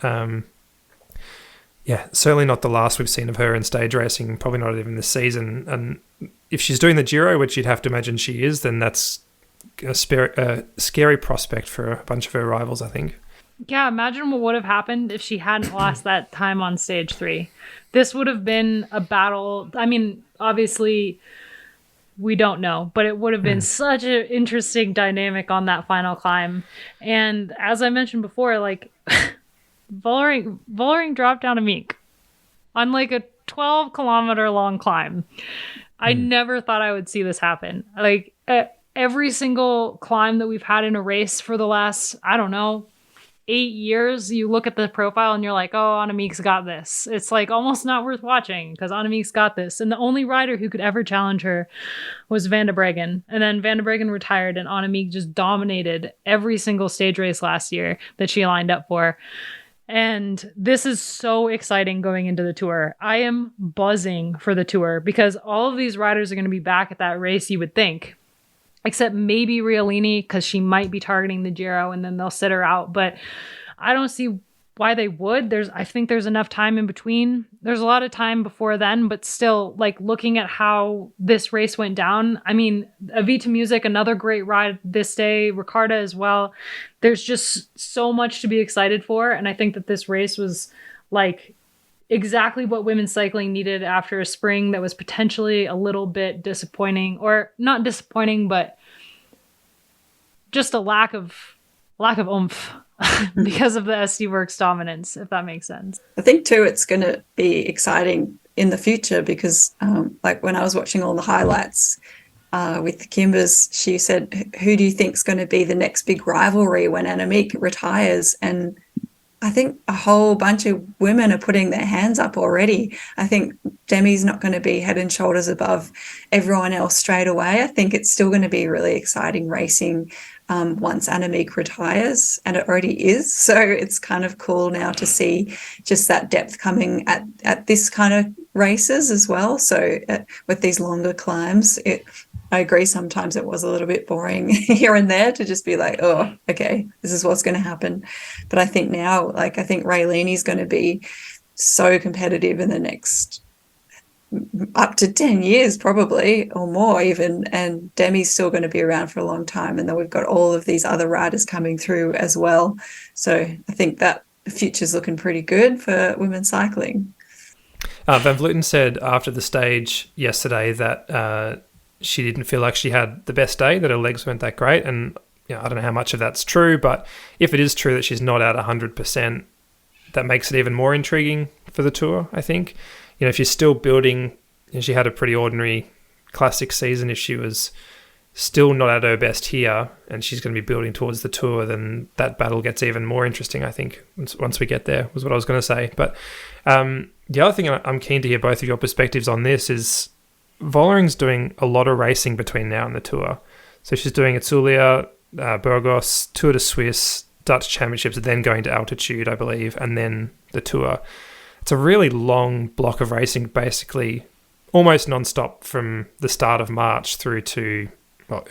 Speaker 3: certainly not the last we've seen of her in stage racing, probably not even this season. And if she's doing the Giro, which you'd have to imagine she is, then that's a scary prospect for a bunch of her rivals, I think.
Speaker 1: Yeah, imagine what would have happened if she hadn't lost that time on stage 3. This would have been a battle. I mean, obviously, we don't know, but it would have been such an interesting dynamic on that final climb. And as I mentioned before, like, Vollering dropped down a Meek on like a 12-kilometer long climb. I never thought I would see this happen. Like, every single climb that we've had in a race for the last, 8 years, you look at the profile and you're like, oh, Annemiek's got this. It's like almost not worth watching because Annemiek's got this. And the only rider who could ever challenge her was Van de Breggen. And then Van de Breggen retired, and Annemiek just dominated every single stage race last year that she lined up for. And this is so exciting going into the Tour. I am buzzing for the Tour because all of these riders are going to be back at that race, you would think. Except maybe Riolini, because she might be targeting the Giro and then they'll sit her out. But I don't see why they would. I think there's enough time in between. There's a lot of time before then, but still, like, looking at how this race went down, I mean, Avita Music, another great ride this day, Ricarda as well. There's just so much to be excited for. And I think that this race was like exactly what women's cycling needed after a spring that was potentially a little bit disappointing, or not disappointing, but just a lack of oomph because of the SD Works dominance, if that makes sense.
Speaker 2: I think too, it's going to be exciting in the future because like when I was watching all the highlights with the Kimbers, she said, who do you think is going to be the next big rivalry when Annemiek retires? And I think a whole bunch of women are putting their hands up already. I think Demi's not going to be head and shoulders above everyone else straight away. I think it's still going to be really exciting racing once Annemiek retires, and it already is. So it's kind of cool now to see just that depth coming at this kind of races as well. So with these longer climbs, I agree sometimes it was a little bit boring here and there to just be like, oh, okay, this is what's going to happen. But I think now, like, I think Riolini's going to be so competitive in the next up to 10 years probably, or more even, and Demi's still going to be around for a long time. And then we've got all of these other riders coming through as well. So I think that the future's looking pretty good for women's cycling.
Speaker 3: Van Vleuten said after the stage yesterday that she didn't feel like she had the best day, that her legs weren't that great. And I don't know how much of that's true, but if it is true that she's not at 100%, that makes it even more intriguing for the Tour, I think. If she's still building, and she had a pretty ordinary classic season, if she was still not at her best here and she's going to be building towards the Tour, then that battle gets even more interesting, I think, once we get there, was what I was going to say. But the other thing I'm keen to hear both of your perspectives on this is Vollering's doing a lot of racing between now and the Tour. So she's doing Etzulia, Burgos, Tour de Suisse, Dutch Championships, then going to Altitude, I believe, and then the Tour. It's a really long block of racing, basically almost non-stop from the start of March through to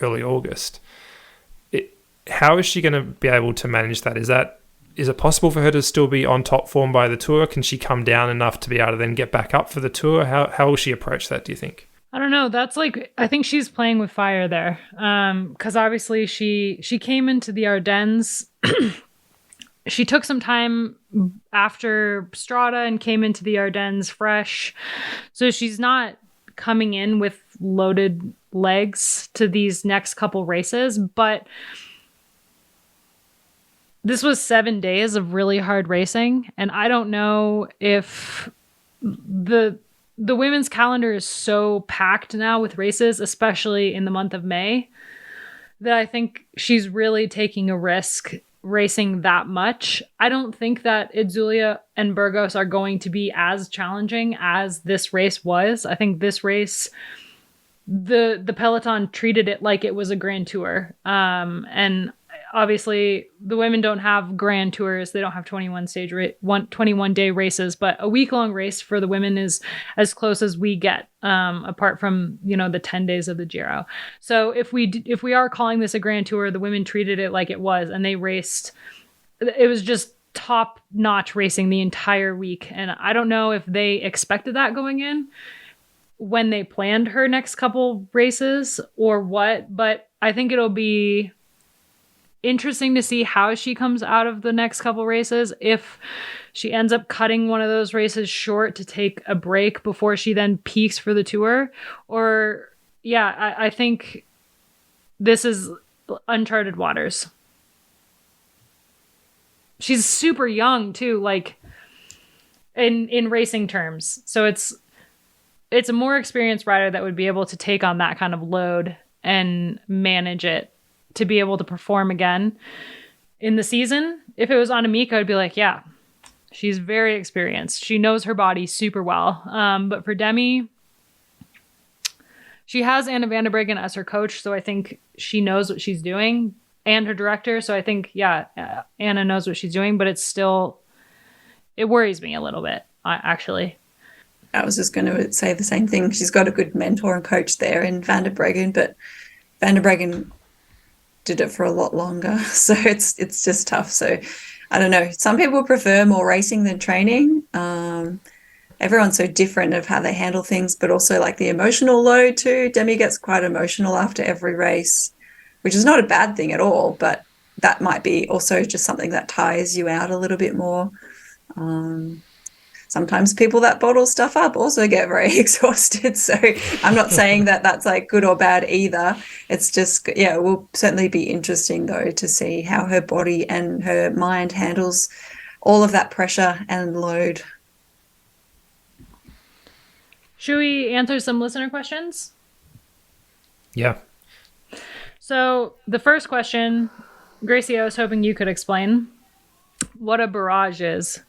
Speaker 3: early August. How is she going to be able to manage that? Is it possible for her to still be on top form by the Tour? Can she come down enough to be able to then get back up for the Tour? How will she approach that, do you think?
Speaker 1: I don't know. That's I think she's playing with fire there. Because obviously she came into the Ardennes. She took some time after Strada and came into the Ardennes fresh. So she's not coming in with loaded legs to these next couple races. But this was 7 days of really hard racing. And I don't know if the women's calendar is so packed now with races, especially in the month of May, that I think she's really taking a risk racing that much. I don't think that Etzulia and Burgos are going to be as challenging as this race was. I think this race, the peloton treated it like it was a Grand Tour. And obviously the women don't have Grand Tours. They don't have 21 day races, but a week-long race for the women is as close as we get, apart from, the 10 days of the Giro. So if we are calling this a Grand Tour, the women treated it like it was, and they raced. It was just top-notch racing the entire week. And I don't know if they expected that going in when they planned her next couple races or what, but I think it'll be interesting to see how she comes out of the next couple races. If she ends up cutting one of those races short to take a break before she then peaks for the Tour, or I think this is uncharted waters. She's super young too, in racing terms. So it's a more experienced rider that would be able to take on that kind of load and manage it to be able to perform again in the season. If it was Annemiek, I would be like, yeah, she's very experienced. She knows her body super well. But for Demi, she has Anna van der Breggen as her coach, so I think she knows what she's doing, and her director. So I think, Anna knows what she's doing, but it worries me a little bit, actually.
Speaker 2: I was just going to say the same thing. She's got a good mentor and coach there in van der Breggen, but van der Breggen did it for a lot longer, so it's just tough. So I don't know, some people prefer more racing than training. Everyone's so different of how they handle things, but also the emotional load too. Demi gets quite emotional after every race, which is not a bad thing at all, but that might be also just something that tires you out a little bit more. Sometimes people that bottle stuff up also get very exhausted. So I'm not saying that that's good or bad either. It's just, it will certainly be interesting though to see how her body and her mind handles all of that pressure and load.
Speaker 1: Should we answer some listener questions?
Speaker 3: Yeah.
Speaker 1: So the first question, Gracie, I was hoping you could explain what a barrage is.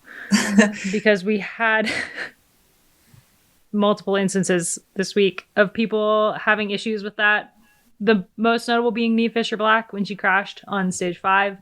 Speaker 1: Because we had multiple instances this week of people having issues with that. The most notable being Niamh Fisher-Black when she crashed on stage 5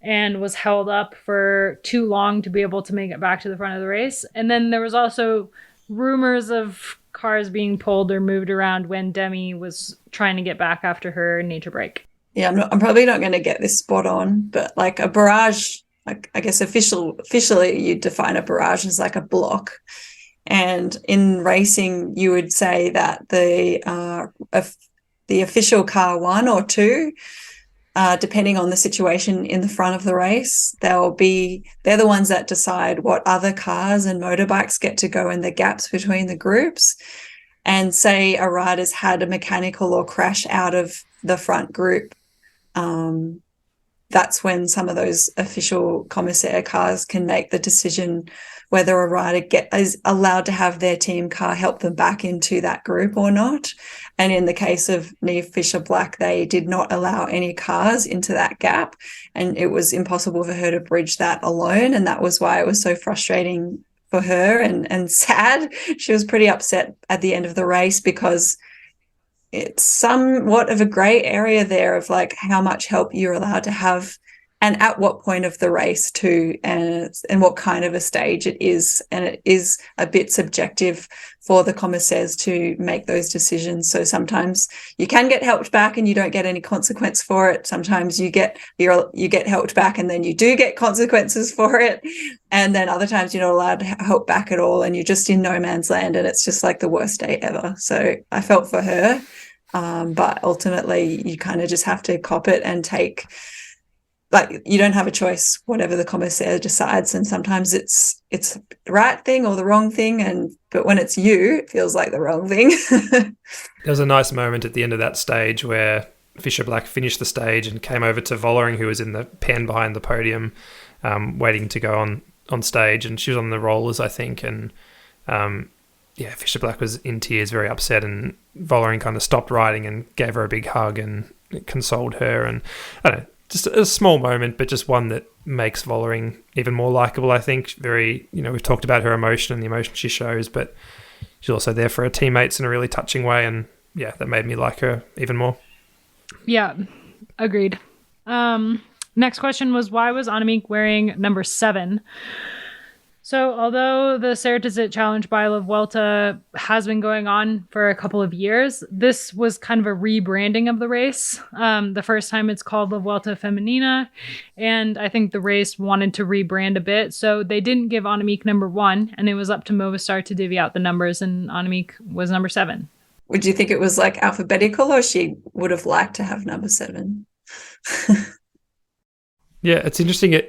Speaker 1: and was held up for too long to be able to make it back to the front of the race. And then there was also rumors of cars being pulled or moved around when Demi was trying to get back after her nature break.
Speaker 2: Yeah, I'm probably not going to get this spot on, but a barrage, I guess officially you define a barrage as a block. And in racing, you would say that the official car 1 or 2, depending on the situation in the front of the race, they're the ones that decide what other cars and motorbikes get to go in the gaps between the groups. And say a rider's had a mechanical or crash out of the front group, that's when some of those official commissaire cars can make the decision whether a rider is allowed to have their team car help them back into that group or not. And in the case of Niamh Fisher-Black, they did not allow any cars into that gap, and it was impossible for her to bridge that alone. And that was why it was so frustrating for her and sad. She was pretty upset at the end of the race because it's somewhat of a gray area there of like how much help you're allowed to have and at what point of the race too, and what kind of a stage it is. And it is a bit subjective for the commissaires to make those decisions. So sometimes you can get helped back and you don't get any consequence for it. Sometimes you get helped back and then you do get consequences for it. And then other times you're not allowed to help back at all and you're just in no man's land and it's just like the worst day ever. So I felt for her. But ultimately you kind of just have to cop it and take, like, you don't have a choice, whatever the commissaire decides. And sometimes it's the right thing or the wrong thing. But when it's you, it feels like the wrong thing.
Speaker 3: There was a nice moment at the end of that stage where Fisher-Black finished the stage and came over to Vollering, who was in the pen behind the podium, waiting to go on stage. And she was on the rollers, I think. And Fisher-Black was in tears, very upset. And Vollering kind of stopped riding and gave her a big hug and consoled her. And I don't know, just a small moment, but just one that makes Vollering even more likable, I think. Very, we've talked about her emotion and the emotion she shows, but she's also there for her teammates in a really touching way. And yeah, that made me like her even more. Yeah,
Speaker 1: agreed. Next question was, why was Annemiek wearing number 7? So although the Ceratizit Challenge by La Vuelta has been going on for a couple of years, this was kind of a rebranding of the race. The first time it's called La Vuelta Femenina, and I think the race wanted to rebrand a bit. So they didn't give Annemiek number 1, and it was up to Movistar to divvy out the numbers, and Annemiek was number 7.
Speaker 2: Would you think it was like alphabetical, or she would have liked to have number 7?
Speaker 3: Yeah, it's interesting.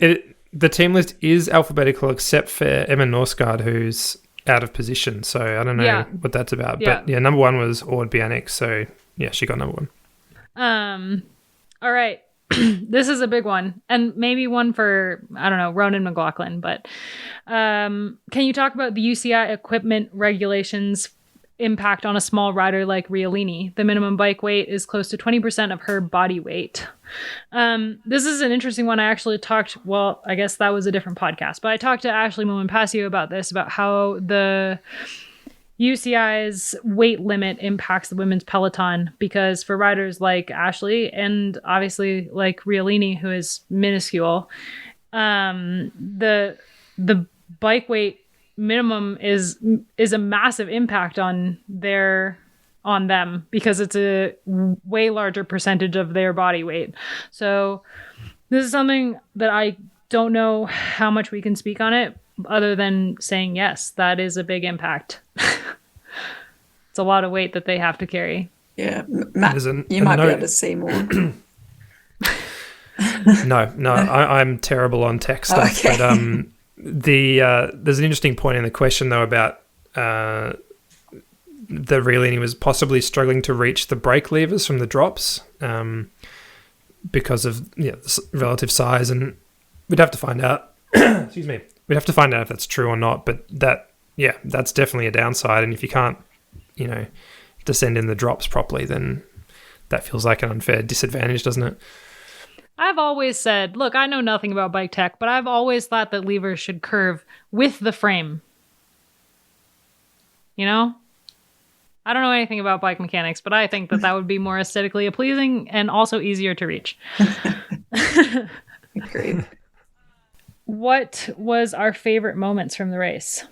Speaker 3: The team list is alphabetical except for Emma Norsgaard, who's out of position. So I don't know what that's about. Yeah. But yeah, number 1 was Ord Bianic. So yeah, she got number
Speaker 1: 1. All right. This is a big one, and maybe one for, I don't know, Ronan McLaughlin. But can you talk about the UCI equipment regulations impact on a small rider like Riolini? The minimum bike weight is close to 20% of her body weight. This is an interesting one. I actually I guess that was a different podcast, but I talked to Ashley Molinpasio about this, about how the UCI's weight limit impacts the women's peloton, because for riders like Ashley and obviously like Riolini, who is minuscule, the bike weight minimum is a massive impact on them, because it's a way larger percentage of their body weight. So this is something that I don't know how much we can speak on it, other than saying, yes, that is a big impact. It's a lot of weight that they have to carry. Yeah.
Speaker 2: Matt, you might be able to see more.
Speaker 3: No, I'm terrible on tech stuff. Okay. But there's an interesting point in the question, though, about the Riolini was possibly struggling to reach the brake levers from the drops because of the relative size, and we'd have to find out. Excuse me. We'd have to find out if that's true or not. But that's definitely a downside. And if you can't, descend in the drops properly, then that feels like an unfair disadvantage, doesn't it?
Speaker 1: I've always said, look, I know nothing about bike tech, but I've always thought that levers should curve with the frame. I don't know anything about bike mechanics, but I think that would be more aesthetically pleasing and also easier to reach.
Speaker 2: Agreed.
Speaker 1: What was our favorite moments from the race?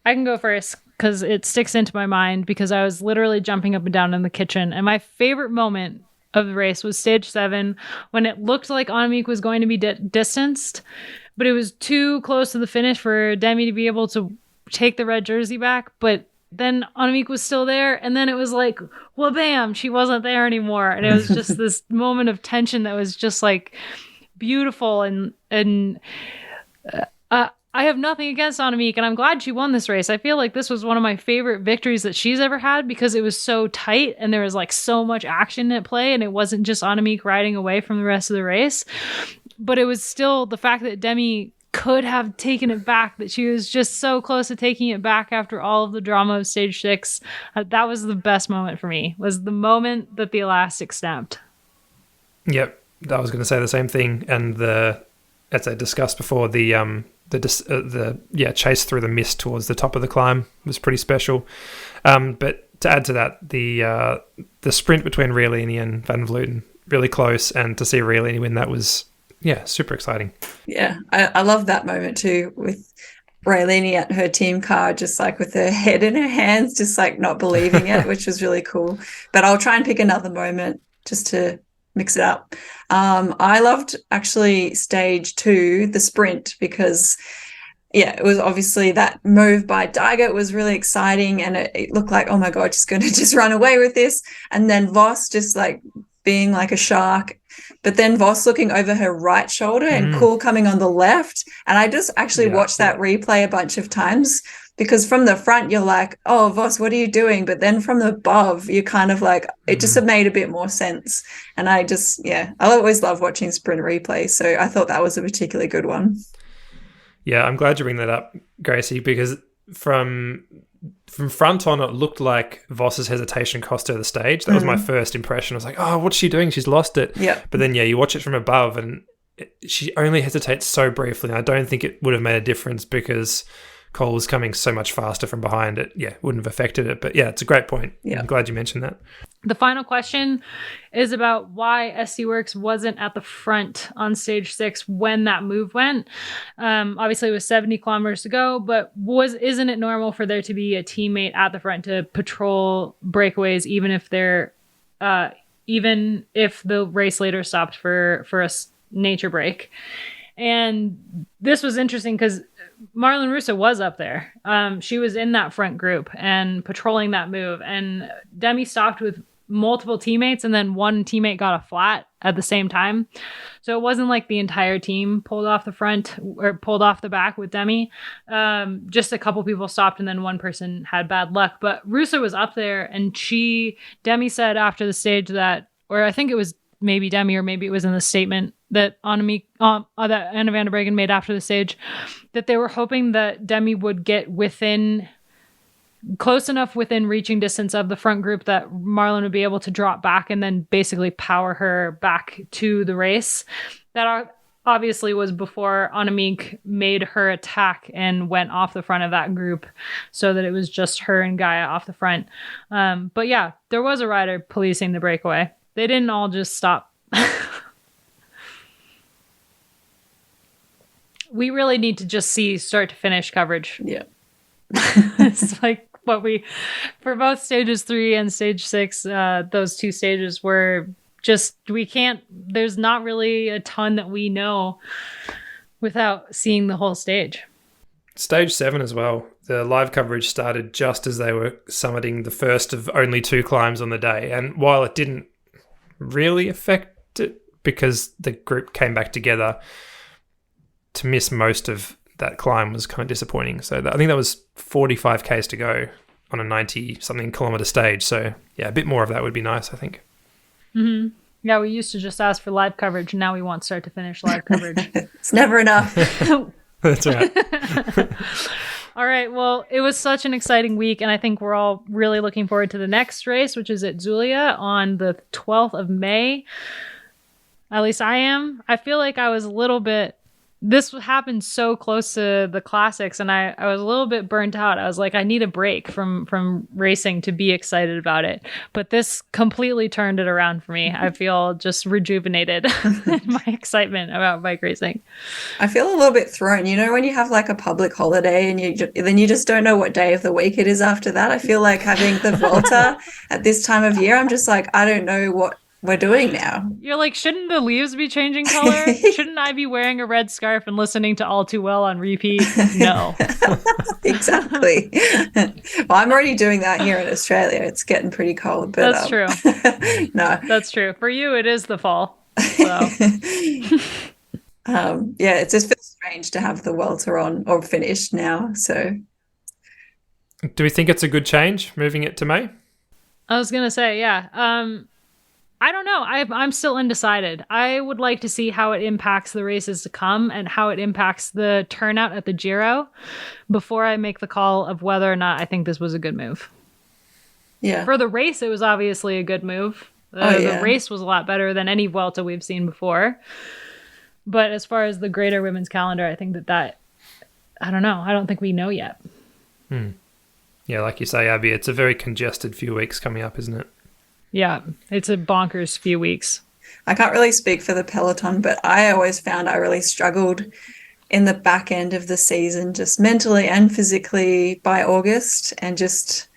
Speaker 1: I can go first because it sticks into my mind, because I was literally jumping up and down in the kitchen. And my favorite moment of the race was stage 7, when it looked like Annemiek was going to be distanced, but it was too close to the finish for Demi to be able to take the red jersey back, but then Annemiek was still there, and then it was like, well, bam, she wasn't there anymore, and it was just this moment of tension that was just like beautiful. And I have nothing against Annemiek, and I'm glad she won this race. I feel like this was one of my favorite victories that she's ever had because it was so tight and there was like so much action at play, and it wasn't just Annemiek riding away from the rest of the race. But it was still the fact that Demi could have taken it back, that she was just so close to taking it back after all of the drama of stage 6. That was the best moment for me, was the moment that the elastic snapped.
Speaker 3: Yep, I was going to say the same thing. And as I discussed before, the chase through the mist towards the top of the climb was pretty special. But to add to that, the sprint between Rialini and Van Vleuten, really close, and to see Rialini win, that was super exciting.
Speaker 2: Yeah, I love that moment too, with Rialini at her team car, just like with her head in her hands, just like not believing it, which was really cool. But I'll try and pick another moment just to mix it up. I loved actually stage 2, the sprint, because it was obviously that move by Daiga was really exciting, and it looked like, oh my God, she's going to just run away with this. And then Voss just like being like a shark, but then Voss looking over her right shoulder and Kuhl coming on the left. And I just actually watched that replay a bunch of times, because from the front you're like, oh, Voss, what are you doing? But then from above you're kind of like, it just made a bit more sense. And I just, I always love watching sprint replays. So I thought that was a particularly good one.
Speaker 3: Yeah, I'm glad you bring that up, Gracie, because from front on, it looked like Voss's hesitation cost her the stage. That was my first impression. I was like, oh, what's she doing? She's lost it.
Speaker 2: Yeah.
Speaker 3: But then, you watch it from above, and she only hesitates so briefly. And I don't think it would have made a difference because Cole was coming so much faster from behind. It wouldn't have affected it. But it's a great point. Yeah. I'm glad you mentioned that.
Speaker 1: The final question is about why SC Works wasn't at the front on stage 6 when that move went. Obviously, it was 70 kilometers to go, but isn't it normal for there to be a teammate at the front to patrol breakaways, even if the race later stopped for a nature break? And this was interesting because Marlon Russo was up there. She was in that front group and patrolling that move. And Demi stopped with multiple teammates, and then one teammate got a flat at the same time. So it wasn't like the entire team pulled off the front or pulled off the back with Demi. Just a couple people stopped, and then one person had bad luck. But Russo was up there, and Demi said after the stage that, or I think it was maybe Demi, or maybe it was in the statement that Annemiek, that Anna van der Breggen made after the stage, that they were hoping that Demi would get close enough within reaching distance of the front group that Marlon would be able to drop back and then basically power her back to the race. That obviously was before Annemiek made her attack and went off the front of that group, so that it was just her and Gaia off the front. But there was a rider policing the breakaway. They didn't all just stop. We really need to just see start to finish coverage.
Speaker 2: Yeah.
Speaker 1: It's like what for both stages 3 and stage 6, those two stages were just, there's not really a ton that we know without seeing the whole stage.
Speaker 3: Stage 7 as well. The live coverage started just as they were summiting the first of only 2 climbs on the day. And while it didn't really affect it because the group came back together, to miss most of that climb was kind of disappointing. So I think that was 45 Ks to go on a 90-something kilometer stage. So a bit more of that would be nice, I think.
Speaker 1: Mm-hmm. Yeah, we used to just ask for live coverage, and now we want start to finish live coverage.
Speaker 2: It's never enough.
Speaker 3: That's right.
Speaker 1: All right, well, it was such an exciting week, and I think we're all really looking forward to the next race, which is at Zulia on the 12th of May. At least I am. I feel like I was a little bit... This happened so close to the classics, and I was a little bit burnt out. I was like, I need a break from racing to be excited about it. But this completely turned it around for me. I feel just rejuvenated in my excitement about bike racing.
Speaker 2: I feel a little bit thrown. You know, when you have like a public holiday and then you just don't know what day of the week it is after that. I feel like having the Vuelta at this time of year, I'm just like, I don't know what we're doing now.
Speaker 1: You're like, shouldn't the leaves be changing color? Shouldn't I be wearing a red scarf and listening to All Too Well on repeat? No.
Speaker 2: Exactly. Well, I'm already doing that here in Australia. It's getting pretty cold, but
Speaker 1: That's true.
Speaker 2: No.
Speaker 1: That's true. For you, it is the fall. So.
Speaker 2: Yeah, it just feels strange to have the Vuelta on or finished now. So,
Speaker 3: Do we think it's a good change moving it to May?
Speaker 1: I was gonna say, yeah. I don't know. I'm still undecided. I would like to see how it impacts the races to come and how it impacts the turnout at the Giro before I make the call of whether or not I think this was a good move.
Speaker 2: yeah.
Speaker 1: For the race, it was obviously a good move. The race was a lot better than any Vuelta we've seen before. But as far as the greater women's calendar, I think that I don't know. I don't think we know yet.
Speaker 3: Yeah, like you say, Abby, it's a very congested few weeks coming up, isn't it?
Speaker 1: Yeah, it's a bonkers few weeks.
Speaker 2: I can't really speak for the peloton, but I always found I really struggled in the back end of the season, just mentally and physically by August, and just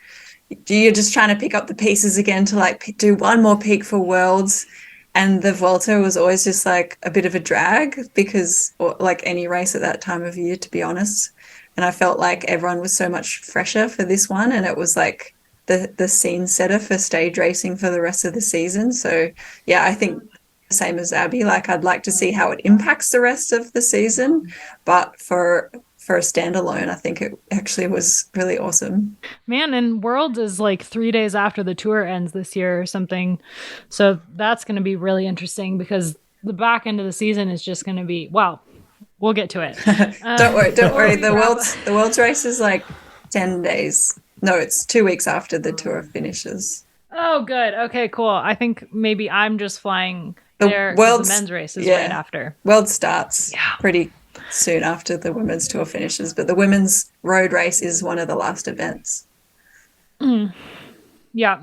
Speaker 2: you're just trying to pick up the pieces again to like do one more peak for Worlds. And the Vuelta was always just like a bit of a drag because, or like any race at that time of year, to be honest. And I felt like everyone was so much fresher for this one, and it was like the scene setter for stage racing for the rest of the season. So yeah, I think the same as Abby, like I'd like to see how it impacts the rest of the season, but for a standalone, I think it actually was really awesome.
Speaker 1: Man, and Worlds is like 3 days after the tour ends this year or something. So that's going to be really interesting because the back end of the season is just going to be, well, we'll get to it.
Speaker 2: Don't worry. The world's race is like 10 days. No, it's 2 weeks after the tour finishes.
Speaker 1: Oh, good. Okay, cool. I think maybe I'm just flying there because the men's race is right after.
Speaker 2: World starts pretty soon after the women's tour finishes, but the women's road race is one of the last events.
Speaker 1: Yeah.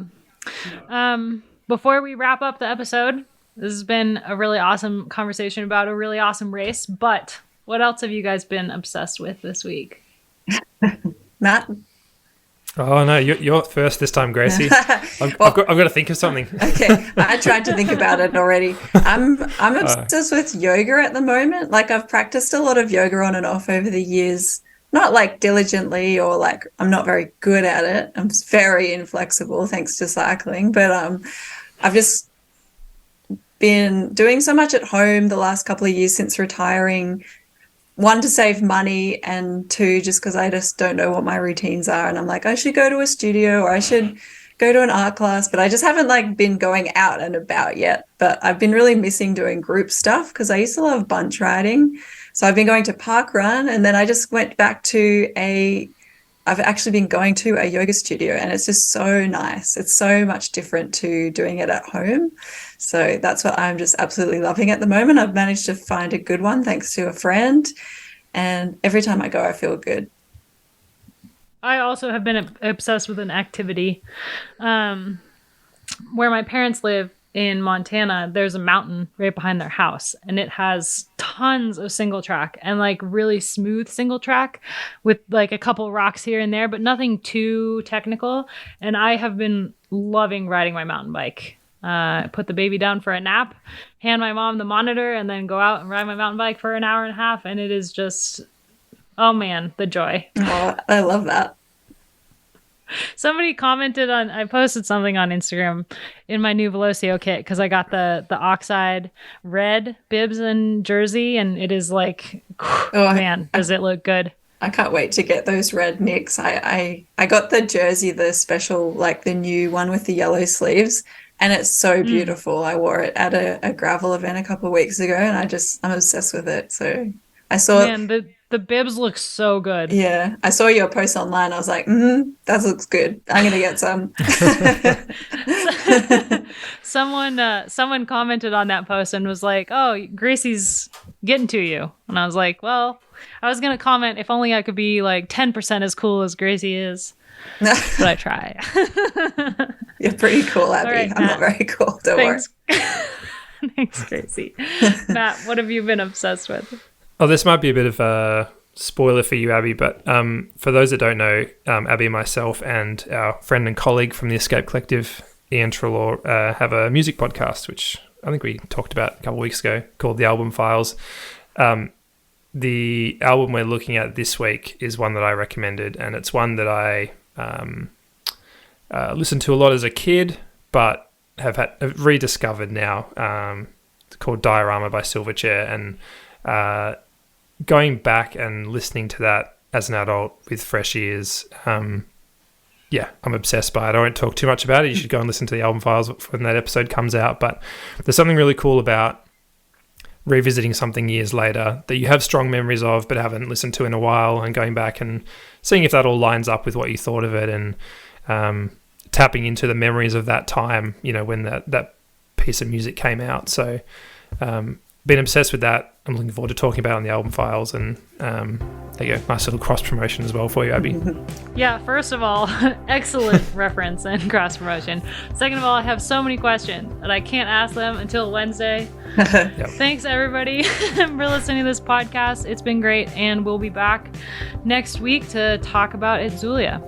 Speaker 1: Before we wrap up the episode, this has been a really awesome conversation about a really awesome race, but what else have you guys been obsessed with this week?
Speaker 2: Matt?
Speaker 3: Oh no, you're first this time, Gracie. I've got to think of something.
Speaker 2: Okay, I tried to think about it already. I'm obsessed with yoga at the moment. Like I've practiced a lot of yoga on and off over the years, not like diligently or like I'm not very good at it. I'm very inflexible thanks to cycling, but I've just been doing so much at home the last couple of years since retiring. 1, to save money, and 2, just because I just don't know what my routines are. And I'm like, I should go to a studio or I should go to an art class, but I just haven't like been going out and about yet. But I've been really missing doing group stuff because I used to love bunch riding. So I've been going to park run, and then I just went back to I've actually been going to a yoga studio, and it's just so nice. It's so much different to doing it at home. So that's what I'm just absolutely loving at the moment. I've managed to find a good one thanks to a friend, and every time I go, I feel good.
Speaker 1: I also have been obsessed with an activity. Where my parents live in Montana, there's a mountain right behind their house, and it has tons of single track and like really smooth single track with like a couple rocks here and there, but nothing too technical. And I have been loving riding my mountain bike. Put the baby down for a nap, hand my mom the monitor, and then go out and ride my mountain bike for an hour and a half. And it is just, oh man, the joy.
Speaker 2: Oh, I love that.
Speaker 1: Somebody commented I posted something on Instagram in my new Velocio kit because I got the Oxide red bibs and jersey, and it is like, does it look good.
Speaker 2: I can't wait to get those red nicks. I got the jersey, the special, like the new one with the yellow sleeves, and it's so beautiful. I wore it at a gravel event a couple of weeks ago, and I'm obsessed with it. So I saw... Man,
Speaker 1: the bibs look so good.
Speaker 2: Yeah. I saw your post online. I was like, that looks good. I'm going to get some.
Speaker 1: Someone commented on that post and was like, oh, Gracie's getting to you. And I was like, well, I was going to comment, if only I could be like 10% as cool as Gracie is. But I try.
Speaker 2: You're pretty cool, Abby.
Speaker 1: Right,
Speaker 2: I'm not very cool. Don't worry.
Speaker 1: Thanks, Gracie. Matt, what have you been obsessed with?
Speaker 3: Oh, this might be a bit of a spoiler for you, Abby, but for those that don't know, Abby, myself, and our friend and colleague from the Escape Collective, Ian Trelaw have a music podcast, which I think we talked about a couple of weeks ago, called The Album Files. The album we're looking at this week is one that I recommended, and it's one that I listened to a lot as a kid, but have rediscovered now. It's called Diorama by Silverchair, and going back and listening to that as an adult with fresh ears, yeah, I'm obsessed by it. I won't talk too much about it. You should go and listen to the album files when that episode comes out. But there's something really cool about revisiting something years later that you have strong memories of but haven't listened to in a while, and going back and seeing if that all lines up with what you thought of it, and tapping into the memories of that time, you know, when that piece of music came out. So been obsessed with that. I'm looking forward to talking about it on the album files, and there you go, nice little cross promotion as well for you, Abby.
Speaker 1: Yeah, first of all, excellent reference and cross promotion. Second of all, I have so many questions and I can't ask them until Wednesday.
Speaker 3: Yep.
Speaker 1: Thanks everybody for listening to this podcast. It's been great, and we'll be back next week to talk about Itzulia.